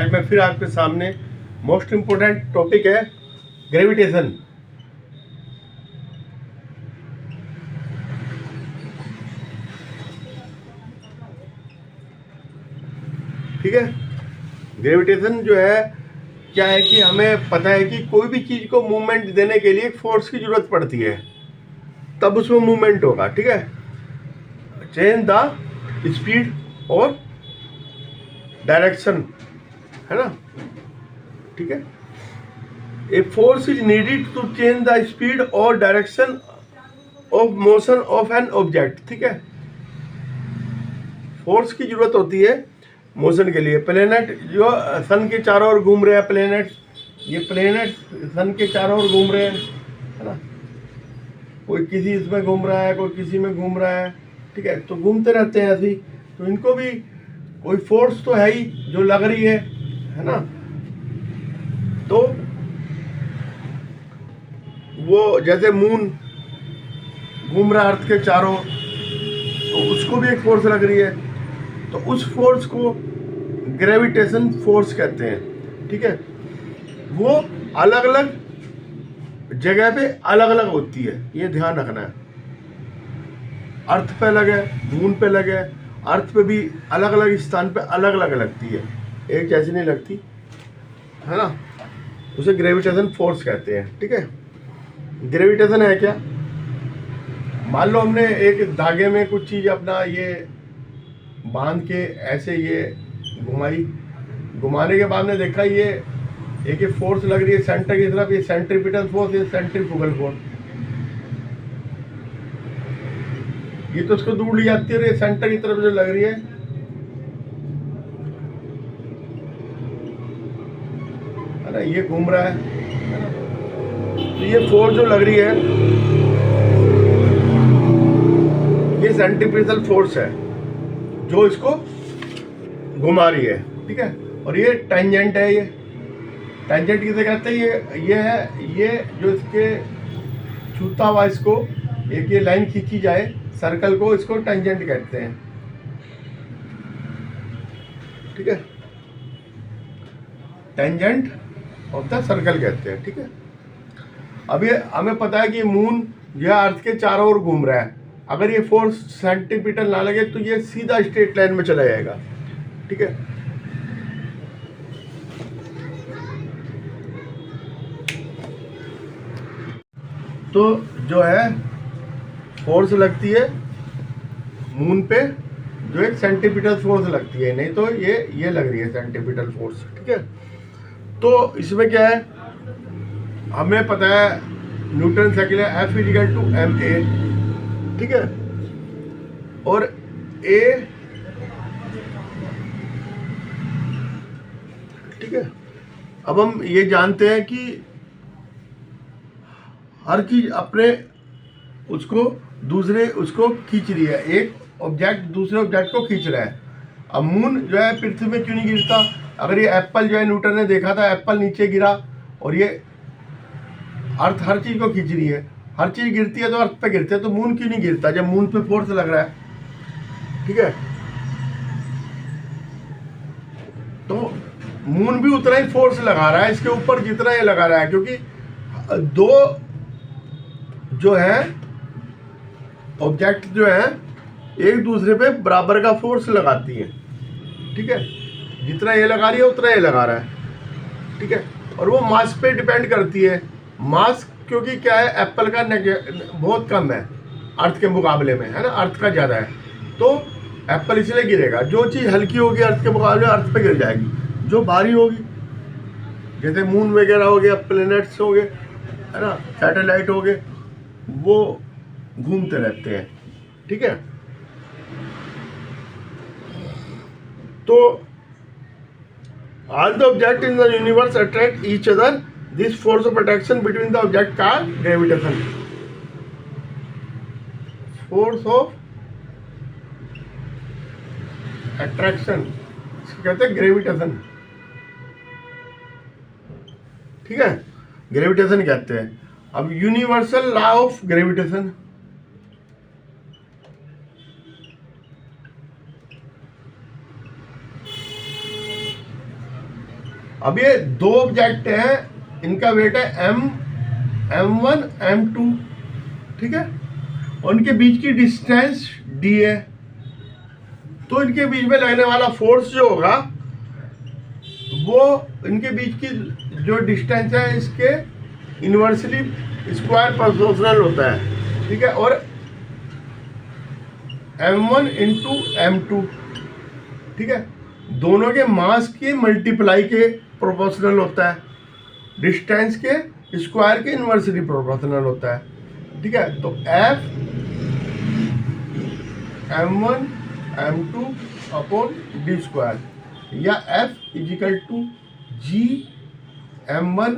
आज मैं फिर आपके सामने मोस्ट इम्पोर्टेंट टॉपिक है ग्रेविटेशन। ठीक है, ग्रेविटेशन जो है क्या है कि हमें पता है कि कोई भी चीज़ को मूवमेंट देने के लिए एक फोर्स की जरूरत पड़ती है, तब उसमें मूवमेंट होगा। ठीक है, चेंज द स्पीड और डायरेक्शन, है ना। ठीक है, a force is needed to change the speed और direction of motion of an object. ठीक है, फोर्स की जरूरत होती है मोशन के लिए। प्लेनेट जो सन के चारों ओर घूम रहे हैं, प्लेनेट, ये प्लेनेट सन के चारों ओर घूम रहे हैं, है ना। कोई किसी इसमें घूम रहा है, कोई किसी में घूम रहा है। ठीक है, तो घूमते रहते हैं ऐसे ही, तो इनको भी कोई फोर्स तो है ही जो लग रही है ना। तो वो जैसे मून घूम रहा है अर्थ के चारों, तो उसको भी एक फोर्स लग रही है, तो उस फोर्स को ग्रेविटेशन फोर्स कहते हैं। ठीक है, वो अलग अलग जगह पे अलग अलग होती है, ये ध्यान रखना है। अर्थ पे अलग है, मून पे अलग है, अर्थ पे भी अलग अलग स्थान पे अलग अलग लगती है, एक जैसी नहीं लगती, है ना। उसे ग्रेविटेशन फोर्स कहते हैं। ठीक है, ग्रेविटेशन है क्या, मान लो हमने एक धागे में कुछ चीज़ अपना ये बांध के ऐसे ये घुमाई, घुमाने के बाद में देखा ये एक फोर्स लग रही है सेंटर की तरफ, ये सेंट्रीपिटल फोर्स, ये सेंट्रीफ्यूगल फोर्स, ये तो उसको दूर ले जाती है और ये सेंटर की तरफ जो लग रही है ना, ये घूम रहा है ना? तो ये फोर्स जो लग रही है ये सेंट्रीपिटल फोर्स है जो इसको घुमा रही है। ठीक है, और ये टेंजेंट है, ये टेंजेंट किसे कहते हैं, ये है, ये जो इसके छूता हुआ इसको एक ये लाइन खींची जाए सर्कल को, इसको टेंजेंट कहते हैं। ठीक है, टेंजेंट ऑफ द सर्कल कहते हैं। ठीक है, अब ये हमें पता है कि मून जो है अर्थ के चारों ओर घूम रहा है, अगर ये फोर्स सेंटीमीटर ना लगे तो ये सीधा स्ट्रेट लाइन में चला जाएगा। ठीक है, तो जो है फोर्स लगती है मून पे, जो एक सेंटीमीटर फोर्स लगती है, नहीं तो ये लग रही है सेंटीमीटर फोर्स। ठीक है, तो इसमें क्या है, हमें पता है न्यूटन साइकिल है F = ma। ठीक है, और A, ठीक है, अब हम ये जानते हैं कि हर चीज अपने उसको खींच रही है, एक ऑब्जेक्ट दूसरे ऑब्जेक्ट को खींच रहा है। अब मून जो है पृथ्वी में क्यों नहीं गिरता, अगर ये एप्पल जो है न्यूटन ने देखा था, एप्पल नीचे गिरा और ये अर्थ हर चीज को खींच रही है, हर चीज गिरती है तो अर्थ पे गिरती है, तो मून क्यों नहीं गिरता जब मून पे फोर्स लग रहा है। ठीक है, तो मून भी उतना ही फोर्स लगा रहा है इसके ऊपर जितना ये लगा रहा है, क्योंकि दो जो है ऑब्जेक्ट जो है एक दूसरे पे बराबर का फोर्स लगाती है। ठीक है, जितना ये लगा रही है उतना ये लगा रहा है। ठीक है, और वो मास पे डिपेंड करती है। मास क्योंकि क्या है, एप्पल का बहुत कम है अर्थ के मुकाबले में, है ना, अर्थ का ज़्यादा है, तो एप्पल इसलिए गिरेगा। जो चीज़ हल्की होगी अर्थ के मुकाबले अर्थ पे गिर जाएगी, जो भारी होगी जैसे मून वगैरह हो गया, प्लैनेट्स हो गए, है ना, सैटेलाइट हो गए, वो घूमते रहते हैं। ठीक है, तो all the objects in the universe attract each other. This force of attraction between the objects called gravitation. Force of attraction इसको कहते हैं ग्रेविटेशन। ठीक है, ग्रेविटेशन कहते हैं। अब यूनिवर्सल लॉ ऑफ ग्रेविटेशन, अब ये दो ऑब्जेक्ट हैं, इनका वेट है m1 m2, ठीक है, और उनके बीच की डिस्टेंस d है। तो इनके बीच में लगने वाला फोर्स जो होगा वो इनके बीच की जो डिस्टेंस है इसके इन्वर्सली स्क्वायर प्रोपोर्शनल होता है, ठीक है, और m1 इंटू m2, ठीक है, दोनों के मास के मल्टीप्लाई के प्रोपोर्शनल होता है, डिस्टेंस के स्क्वायर के इन्वर्सली प्रोपोर्शनल होता है, ठीक है। तो F m1 m2 upon D square या F equal to G m1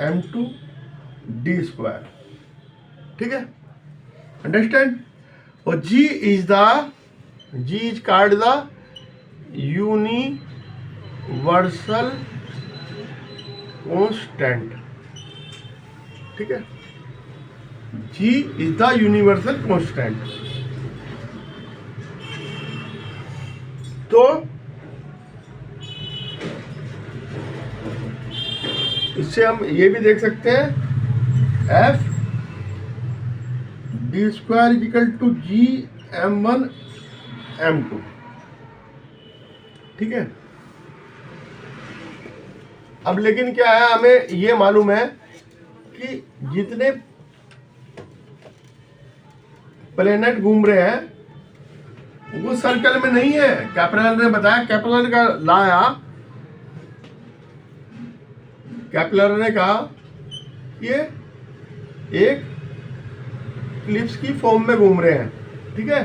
m2 D square, ठीक है, अंडरस्टैंड। और G is called the universal constant, ठीक है, G is the universal constant. तो इससे हम ये भी देख सकते हैं F D square equal to G m1 m2, ठीक है। अब लेकिन क्या है, हमें ये मालूम है कि जितने प्लेनेट घूम रहे हैं वो सर्कल में नहीं है। कैप्लर ने बताया, कैप्लर का लाया, कैप्लर ने कहा ये एक क्लिप्स की फॉर्म में घूम रहे हैं, ठीक है,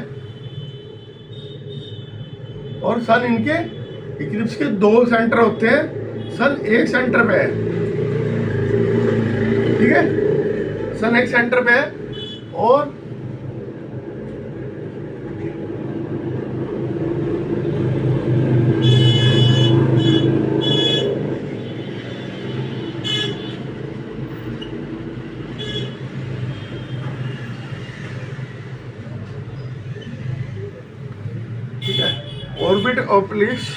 और सन इनके इक्लिप्स के दो सेंटर होते हैं, सन एक सेंटर पे है, ठीक है, सन एक सेंटर पे है और ऑर्बिट ऑफ इलिप्स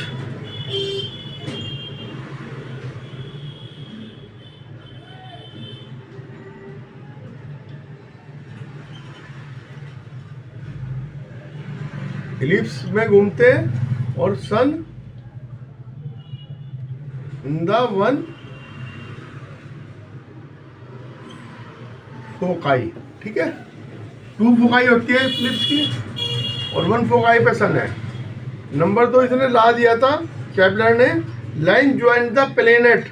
इलिप्स में घूमते और सन इन द वन फोकाई, ठीक है, टू फोकाई होती है इलिप्स की और वन फोकाई पे सन है। नंबर 2 इसने ला दिया था कैप्लर ने, line join the planet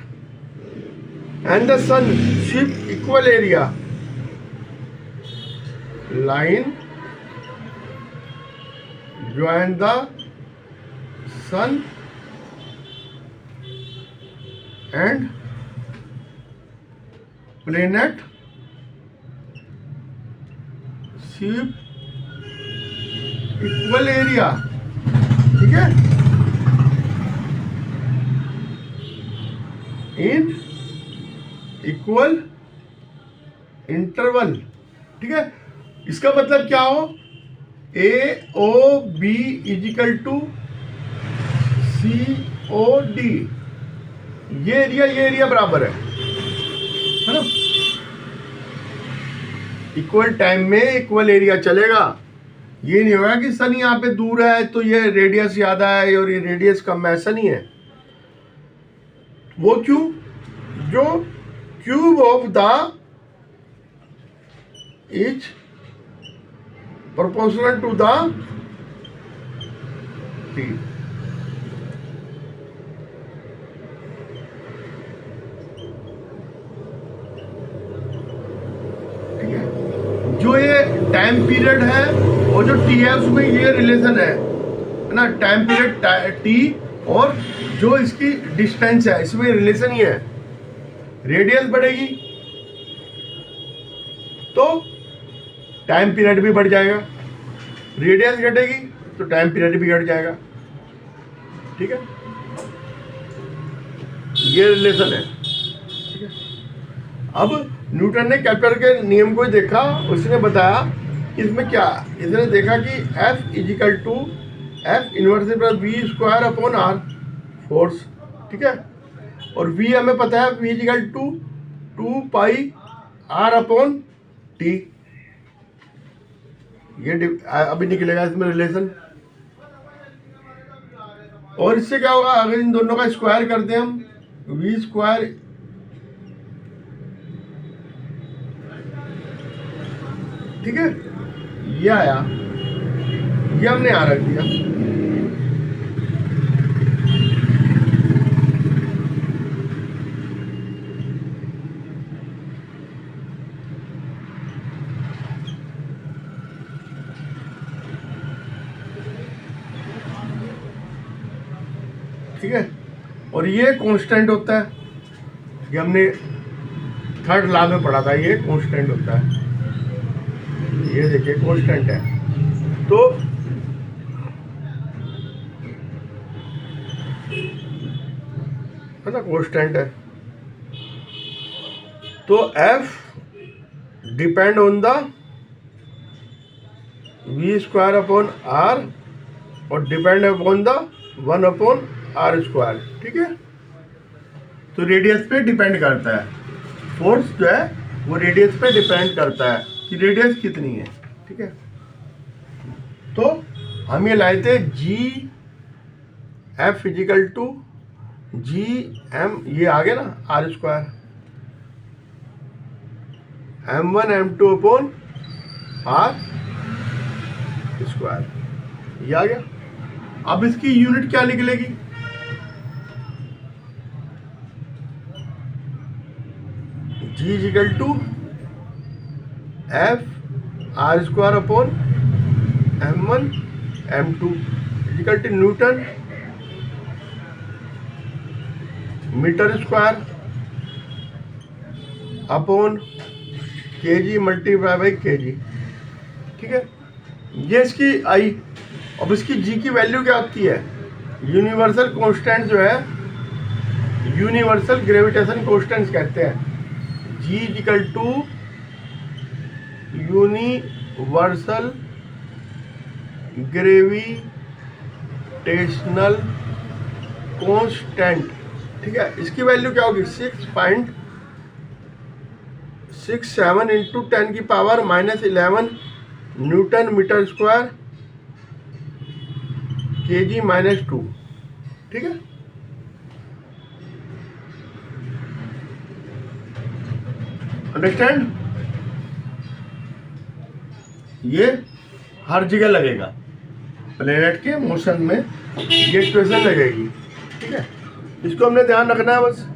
and the sun shift equal area, line join the sun and planet shift equal area, ठीक है, इन इक्वल इंटरवल, ठीक है। इसका मतलब क्या हो, AOB इजिकल टू COD, ये एरिया बराबर है ना। इक्वल टाइम में इक्वल एरिया चलेगा। ये नहीं होगा कि सन यहाँ पे दूर है तो ये रेडियस ज़्यादा है और ये रेडियस कम है, ऐसा नहीं है। वो क्यों, जो cube of the is proportional to the T, ठीक है। जो ये टाइम पीरियड है और जो टी है उसमें ये रिलेशन है ना, टाइम पीरियड टी और जो इसकी डिस्टेंस है इसमें रिलेशन ही है। रेडियस बढ़ेगी तो टाइम पीरियड भी बढ़ जाएगा, रेडियस घटेगी तो टाइम पीरियड भी घट जाएगा, ठीक है, ये रिलेशन है, ठीक है। अब न्यूटन ने कैप्लर के नियम को देखा, उसने बताया इसमें क्या, इसने देखा कि F equal to F inverse plus V square upon R force, ठीक है, और v हमें पता है v equal to 2 pi r upon t। ये अभी निकलेगा इसमें रिलेशन। और इससे क्या होगा, अगर इन दोनों का स्क्वायर करते हैं हम, v स्क्वायर ठीक है, ये आया, ये हमने यहां रख दिया। ठीक है, और ये कांस्टेंट होता है, ये हमने थर्ड लॉ में पढ़ा था, ये कांस्टेंट होता है। ये देखिए कांस्टेंट है, तो है ना, कांस्टेंट है। तो f depend on the v square upon r और depend upon the 1 upon r square. ठीक है, तो रेडियस पे डिपेंड करता है, फोर्स जो है वो रेडियस पे डिपेंड करता है कि रेडियस कितनी है। ठीक है, तो हम ये लाए थे G F equal to G M, ये आ गया ना R square, m1 m2 upon R square, ये आ गया। अब इसकी यूनिट क्या निकलेगी, G equal to F R square upon m1 m2 equal to newton metre square upon kg multiply by kg। ठीक है, ये इसकी आई। अब इसकी g की वैल्यू क्या होती है, यूनिवर्सल कांस्टेंट जो है, यूनिवर्सल ग्रेविटेशन कांस्टेंट कहते हैं। g equal to universal gravitational constant. ठीक है, इसकी वैल्यू क्या होगी, 6.67 इंटू 10 की power -11 newton metre square kg -2। ठीक है, अंडरस्टैंड, ये हर जगह लगेगा, प्लेनेट के मोशन में ये इक्वेशन लगेगी। ठीक है, इसको हमने ध्यान रखना है बस।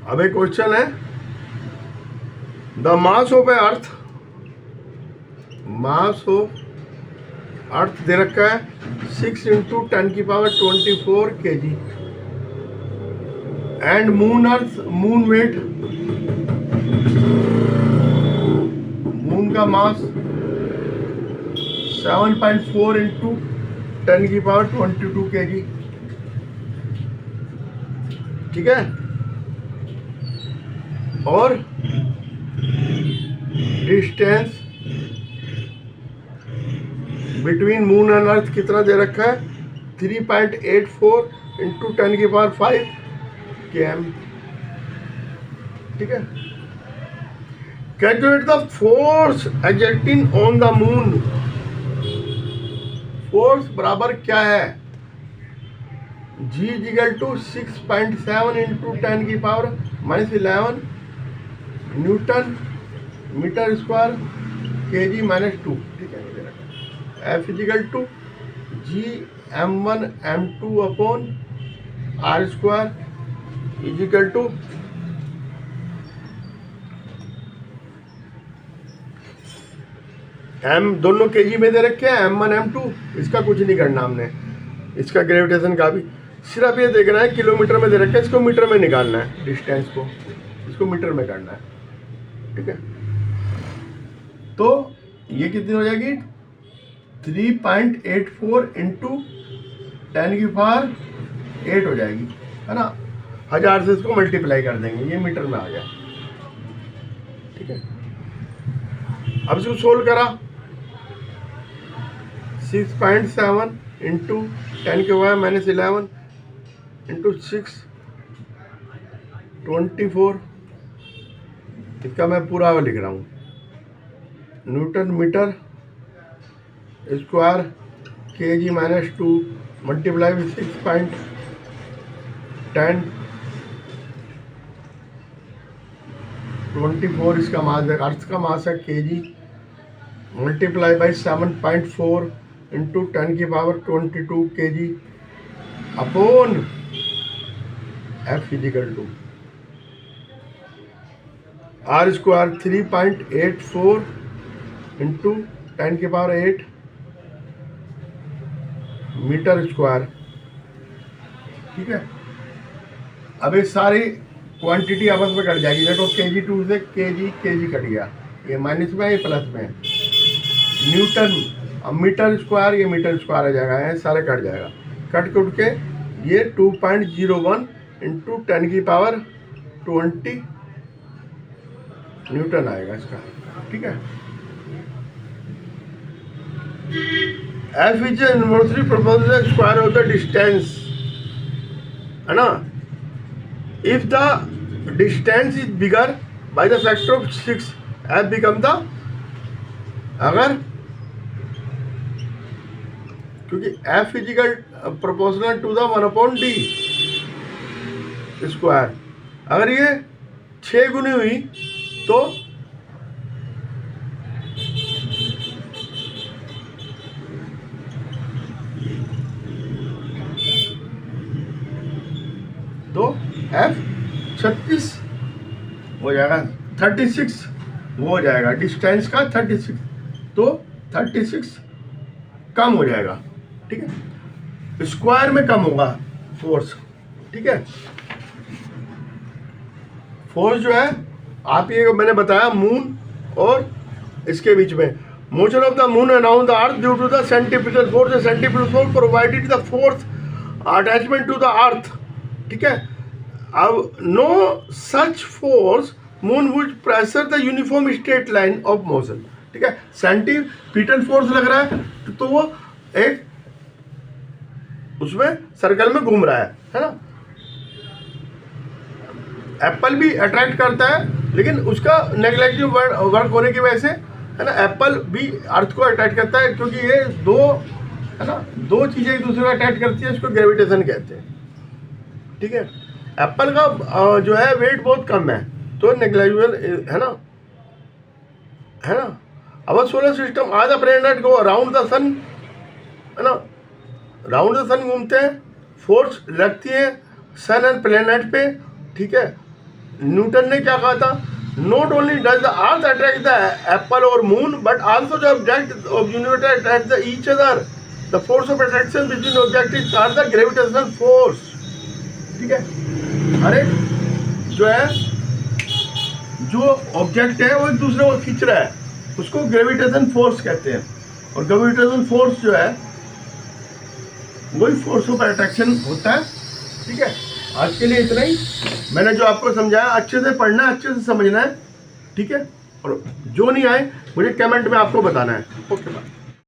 अब एक क्वेश्चन है, the mass of a earth, mass of earth दे रखा है 6 इंटू 10 की power 24 kg and moon weight, moon का मास 7.4 इंटू 10 की पावर 22 kg। ठीक है, और distance between moon and earth कितना दे रखा है, 3.84 इंटू 10 की पावर 5 km। ठीक है, calculate the force acting on the moon. Force बराबर क्या है, G इजिकल टू 6.7 इंटू 10 की power -11 newton metre square kg -2। ठीक है, F equal to G m1 m2 upon R square equal to m, दोनों kg में दे रखे हैं, m1 m2। इसका कुछ नहीं करना हमने, इसका ग्रेविटेशन का भी सिर्फ ये देखना है, किलोमीटर में दे रखे हैं, इसको मीटर में निकालना है, डिस्टेंस को इसको मीटर में करना है। ठीक है, तो ये कितनी हो जाएगी, 3.84 इंटू 10 की पावर 8 हो जाएगी। है ना, 1000 से इसको मल्टीप्लाई कर देंगे, ये मीटर में आ गया। ठीक है, अब इसको सोल्व करा, 6.7 इंटू 10⁻⁻11 इंटू 6 24, इसका मैं पूरा लिख रहा हूँ, newton metre square kg-2 multiply with 6.10 24, इसका मास है, अर्थ का मास है kg, multiply by 7.4 into 10⁻22 kg upon F equal to R square 3.84 into 10⁸ metre square. ठीक है, अब ये सारी क्वांटिटी आपस में कट जाएगी। देखो kg2 से kg कट गया, ये माइनस में ये प्लस में, न्यूटन, अब मीटर स्क्वायर, ये मीटर स्क्वायर आ जाएगा, ये सारे कट जाएगा, कट के ये 2.01 इंटू 10⁻20 न्यूटन आएगा इसका। ठीक है, F is inversely proportional square of the distance, है ना। If the distance is bigger by the factor of 6, F become the, अगर, क्योंकि F equal proportional to the 1/d square, अगर ये 6 गुनी हुई तो F 36 हो जाएगा, 36 वो हो जाएगा, डिस्टेंस का 36, तो 36 कम हो जाएगा। ठीक है, स्क्वायर में कम होगा फोर्स। ठीक है, फोर्स जो है, आप ये मैंने बताया मून और इसके बीच में, motion of the moon around the earth due to the centrifugal force, the centrifugal force provided the force attachment to the earth. ठीक है, अब no such force moon would pressure the uniform straight line of motion. ठीक है, centripetal force लग रहा है तो वो एक उसमें सर्कल में घूम रहा है ना। एप्पल भी अट्रैक्ट करता है, लेकिन उसका नेग्लेक्टिव वर्क होने की वजह से, है ना, एप्पल भी अर्थ को अट्रैक्ट करता है, क्योंकि ये दो, है ना, दो चीज़ें एक दूसरे को अट्रैक्ट करती है, इसको ग्रेविटेशन कहते हैं। ठीक है, एप्पल का जो है वेट बहुत कम है, तो नेग्लेक्टिव, है ना, है ना। अब सोलर सिस्टम आज द प्लैनेट को अराउंड द सन, है ना, राउंड द सन घूमते हैं, फोर्स लगती है सन एंड प्लैनेट पे। ठीक है, न्यूटन ने क्या कहा था, not only does the earth attract the apple और moon, but also the object of universe attract the each other, the force of attraction between objects are the gravitational force. ठीक है, अरे जो है, जो ऑब्जेक्ट है वो एक दूसरे को खींच रहा है, उसको ग्रेविटेशन फोर्स कहते हैं, और ग्रेविटेशन फोर्स जो है वही फोर्स ऑफ अट्रैक्शन होता है। ठीक है, आज के लिए इतना ही, मैंने जो आपको समझाया अच्छे से पढ़ना है, अच्छे से समझना है। ठीक है, और जो नहीं आए मुझे कमेंट में आपको बताना है। Okay bye.